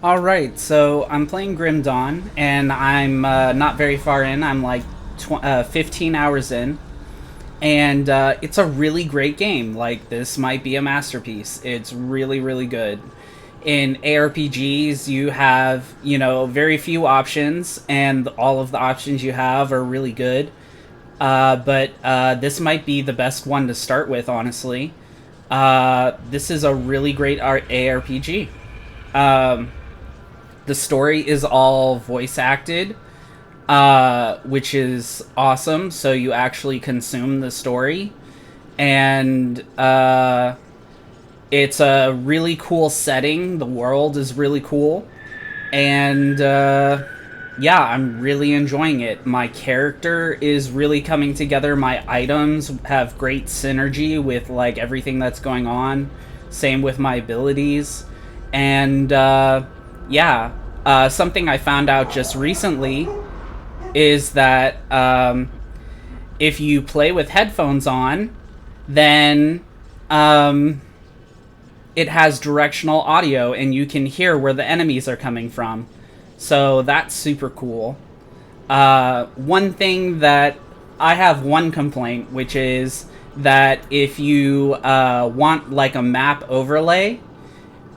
Alright, so I'm playing Grim Dawn, and I'm not very far in. I'm like 15 hours in. And it's a really great game. Like, this might be a masterpiece. It's really, really good. In ARPGs, you have, very few options, and all of the options you have are really good. But this might be the best one to start with, honestly. This is a really great ARPG. Um, the story is all voice acted, which is awesome. So you actually consume the story, and it's a really cool setting. The world is really cool, and yeah, I'm really enjoying it. My character is really coming together. My items have great synergy with like everything that's going on. Same with my abilities, and yeah, something I found out just recently is that if you play with headphones on, then it has directional audio and you can hear where the enemies are coming from. So that's super cool. One thing that I have one complaint, which is that if you want like a map overlay,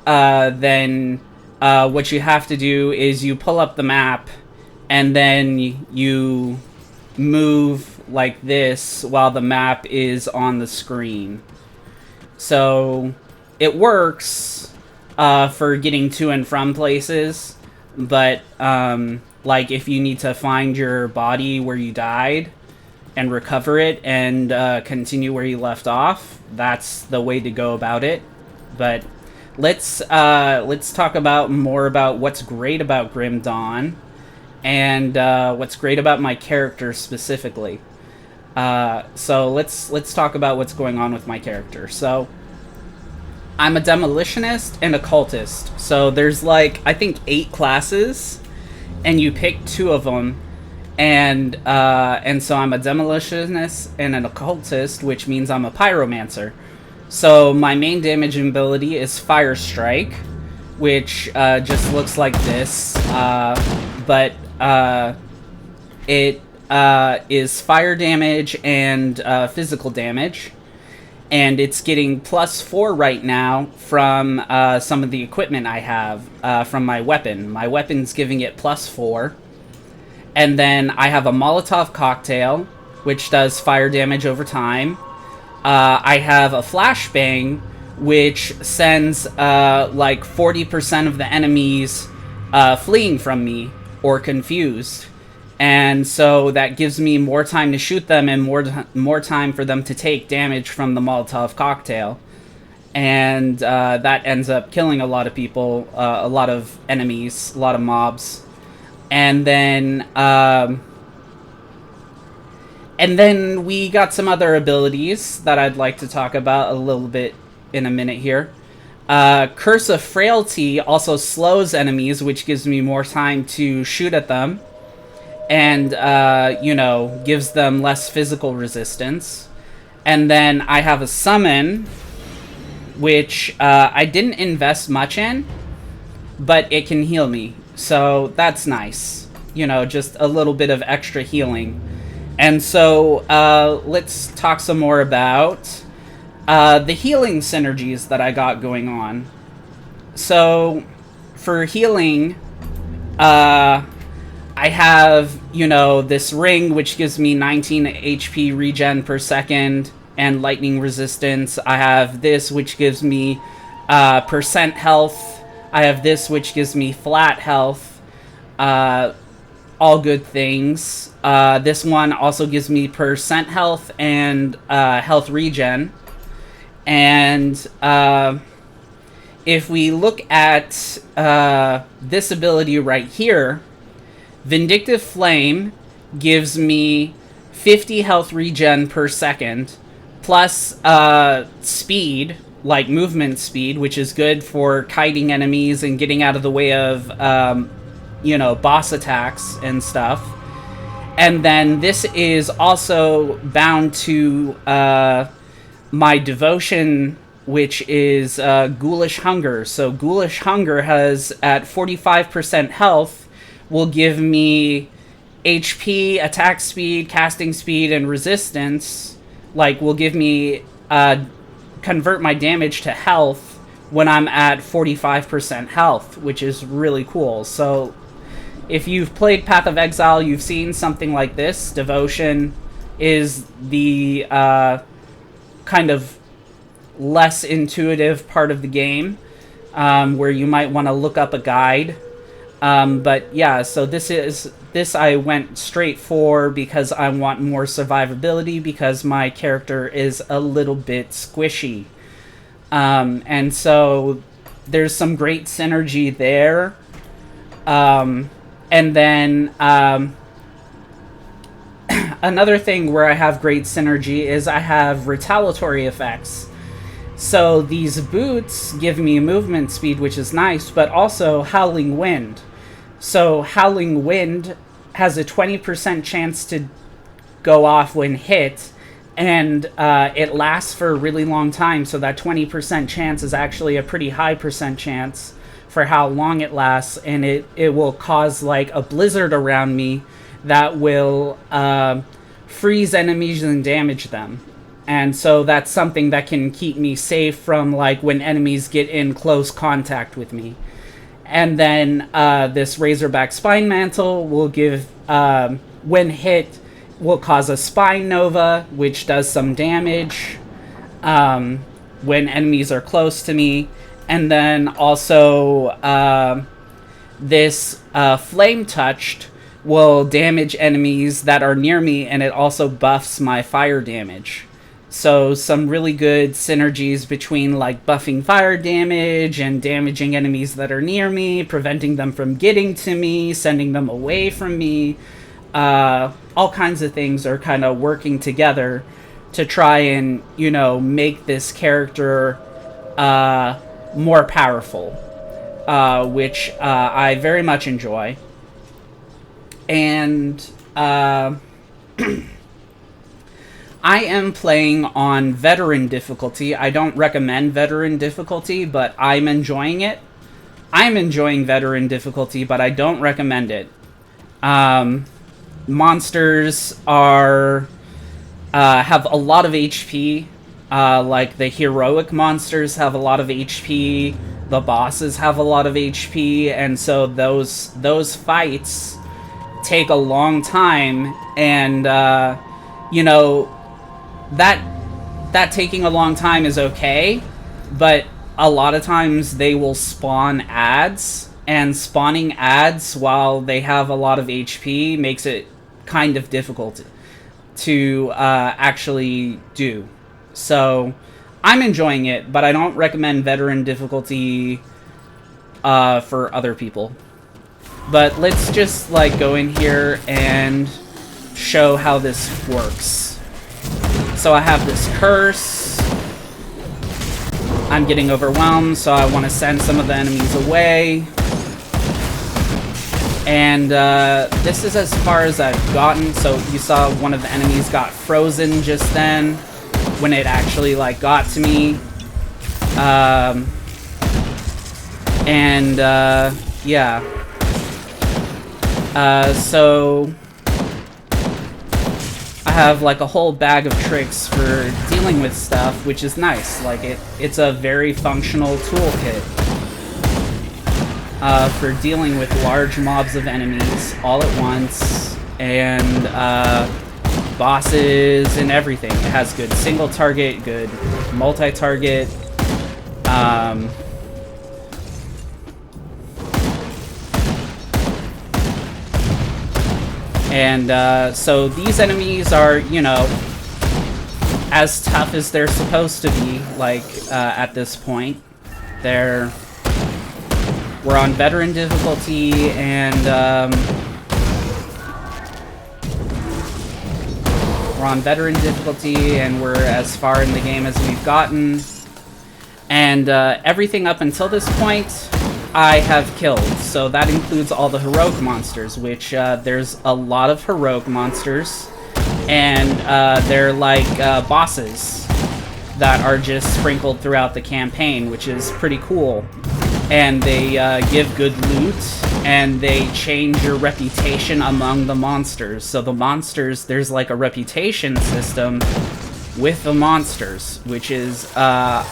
then what you have to do is you pull up the map and then you move like this while the map is on the screen. So it works for getting to and from places, but like if you need to find your body where you died and recover it and continue where you left off, that's the way to go about it. But let's talk about more about what's great about Grim Dawn and what's great about my character specifically. So let's talk about what's going on with my character. So I'm a demolitionist and a cultist. So there's like I think 8 classes, and you pick 2 of them. And so I'm a demolitionist and an occultist, which means I'm a pyromancer. So my main damage ability is Fire Strike, which just looks like this, but it is fire damage and physical damage, and it's getting +4 right now from some of the equipment I have from my weapon. My weapon's giving it +4, and then I have a Molotov cocktail, which does fire damage over time. I have a flashbang, which sends like 40% of the enemies fleeing from me or confused, and so that gives me more time to shoot them and more time for them to take damage from the Molotov cocktail, and that ends up killing a lot of people, a lot of enemies, a lot of mobs, and then. And then we got some other abilities that I'd like to talk about a little bit in a minute here. Curse of Frailty also slows enemies, which gives me more time to shoot at them. And, gives them less physical resistance. And then I have a Summon, which I didn't invest much in, but it can heal me. So that's nice. Just a little bit of extra healing. And so let's talk some more about the healing synergies that I got going on. So for healing, I have, this ring, which gives me 19 HP regen per second and lightning resistance. I have this, which gives me percent health. I have this, which gives me flat health. All good things. This one also gives me percent health and health regen. And if we look at this ability right here, Vindictive Flame gives me 50 health regen per second, plus speed, like movement speed, which is good for kiting enemies and getting out of the way of boss attacks and stuff. And then this is also bound to my devotion which is Ghoulish Hunger. So Ghoulish Hunger has, at 45% health, will give me HP, attack speed, casting speed, and resistance. Like, will give me, convert my damage to health when I'm at 45% health, which is really cool. So if you've played Path of Exile, you've seen something like this. Devotion is the kind of less intuitive part of the game, where you might want to look up a guide. But yeah, so this I went straight for because I want more survivability, because my character is a little bit squishy. And so there's some great synergy there. And then another thing where I have great synergy is I have retaliatory effects. So these boots give me movement speed, which is nice, but also Howling Wind. So Howling Wind has a 20% chance to go off when hit, and it lasts for a really long time, so that 20% chance is actually a pretty high percent chance for how long it lasts, and it will cause like a blizzard around me that will freeze enemies and damage them. And so that's something that can keep me safe from like when enemies get in close contact with me. And then this Razorback Spine Mantle will give, when hit, will cause a Spine Nova, which does some damage when enemies are close to me. And then also this Flame Touched will damage enemies that are near me, and it also buffs my fire damage. So some really good synergies between like buffing fire damage and damaging enemies that are near me, preventing them from getting to me, sending them away from me. All kinds of things are kind of working together to try and, you know, make this character more powerful, which I very much enjoy. And I am playing on veteran difficulty. I don't recommend veteran difficulty, but I'm enjoying it. I'm enjoying veteran difficulty, but I don't recommend it. Monsters are have a lot of HP. Like the heroic monsters have a lot of HP. The bosses have a lot of HP, and so those fights take a long time, and you know, that taking a long time is okay, but a lot of times they will spawn ads, and spawning ads while they have a lot of HP makes it kind of difficult to actually do. So I'm enjoying it, but I don't recommend veteran difficulty for other people. But let's just like go in here and show how this works. So I have this curse. I'm getting overwhelmed, so I want to send some of the enemies away. And this is as far as I've gotten. So you saw one of the enemies got frozen just then when it actually like got to me. Yeah. So I have like a whole bag of tricks for dealing with stuff, which is nice. Like it's a very functional toolkit for dealing with large mobs of enemies all at once, and bosses and everything. It has good single target, good multi-target. So these enemies are, you know, as tough as they're supposed to be, like, at this point. We're on veteran difficulty, and, we're as far in the game as we've gotten. And, everything up until this point I have killed, so that includes all the heroic monsters, which there's a lot of heroic monsters, and they're like bosses. that are just sprinkled throughout the campaign, which is pretty cool. And they give good loot, and they change your reputation among the monsters. So the monsters, there's like a reputation system with the monsters, which is, I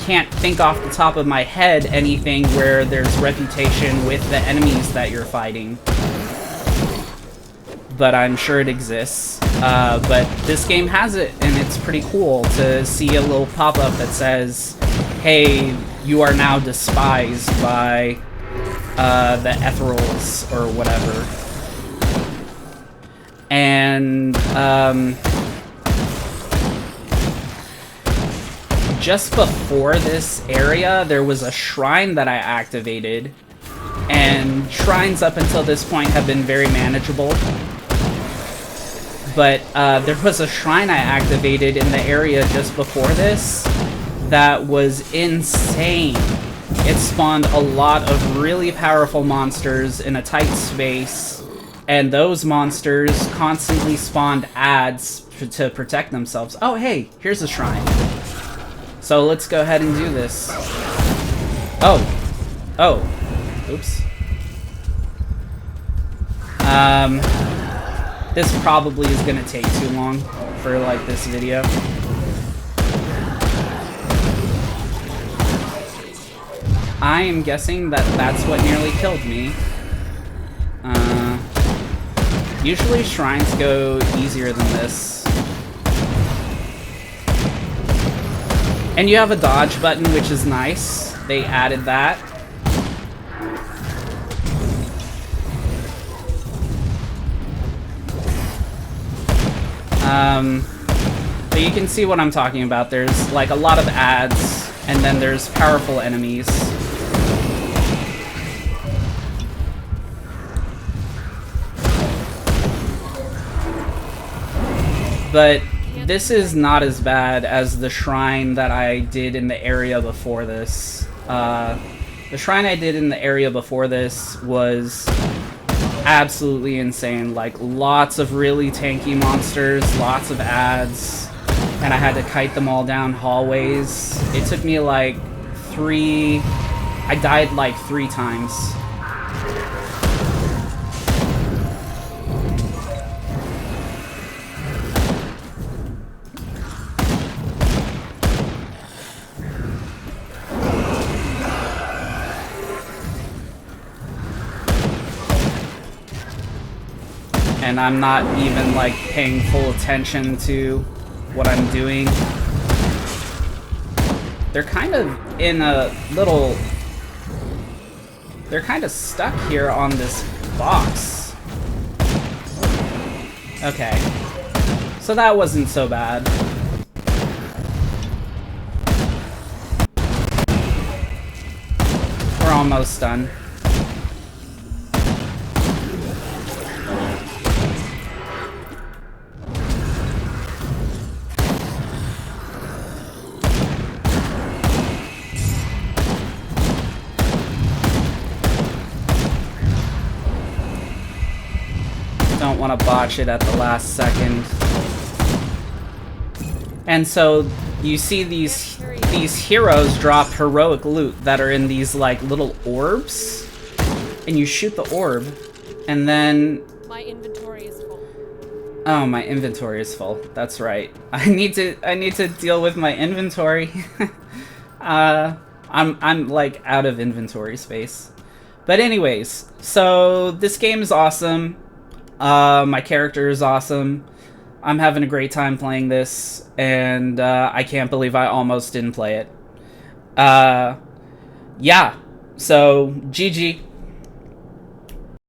can't think off the top of my head anything where there's reputation with the enemies that you're fighting. But I'm sure it exists. But this game has it, and it's pretty cool to see a little pop-up that says, hey, you are now despised by the Aetherials, or whatever. And, just before this area, there was a shrine that I activated, and shrines up until this point have been very manageable. But there was a shrine I activated in the area just before this that was insane. It spawned a lot of really powerful monsters in a tight space, and those monsters constantly spawned ads to protect themselves. Oh, hey, here's a shrine. So let's go ahead and do this. Oh. Oops. This probably is gonna take too long for, like, this video. I am guessing that that's what nearly killed me. Usually shrines go easier than this. And you have a dodge button, which is nice. They added that. But you can see what I'm talking about. There's like a lot of ads, and then there's powerful enemies. But this is not as bad as the shrine that I did in the area before this. The shrine I did in the area before this was absolutely insane. Like, lots of really tanky monsters, lots of ads, and I had to kite them all down hallways. It took me like I died like 3 times. And I'm not even, like, paying full attention to what I'm doing. They're kind of in a little... They're kind of stuck here on this box. Okay. So that wasn't so bad. We're almost done. Don't want to botch it at the last second. And so you see these heroes drop heroic loot that are in these like little orbs, and you shoot the orb, and then my inventory is full. Oh, my inventory is full. That's right. I need to deal with my inventory. I'm like out of inventory space. But anyways, so this game is awesome. My character is awesome. I'm having a great time playing this, and I can't believe I almost didn't play it. Yeah, so GG.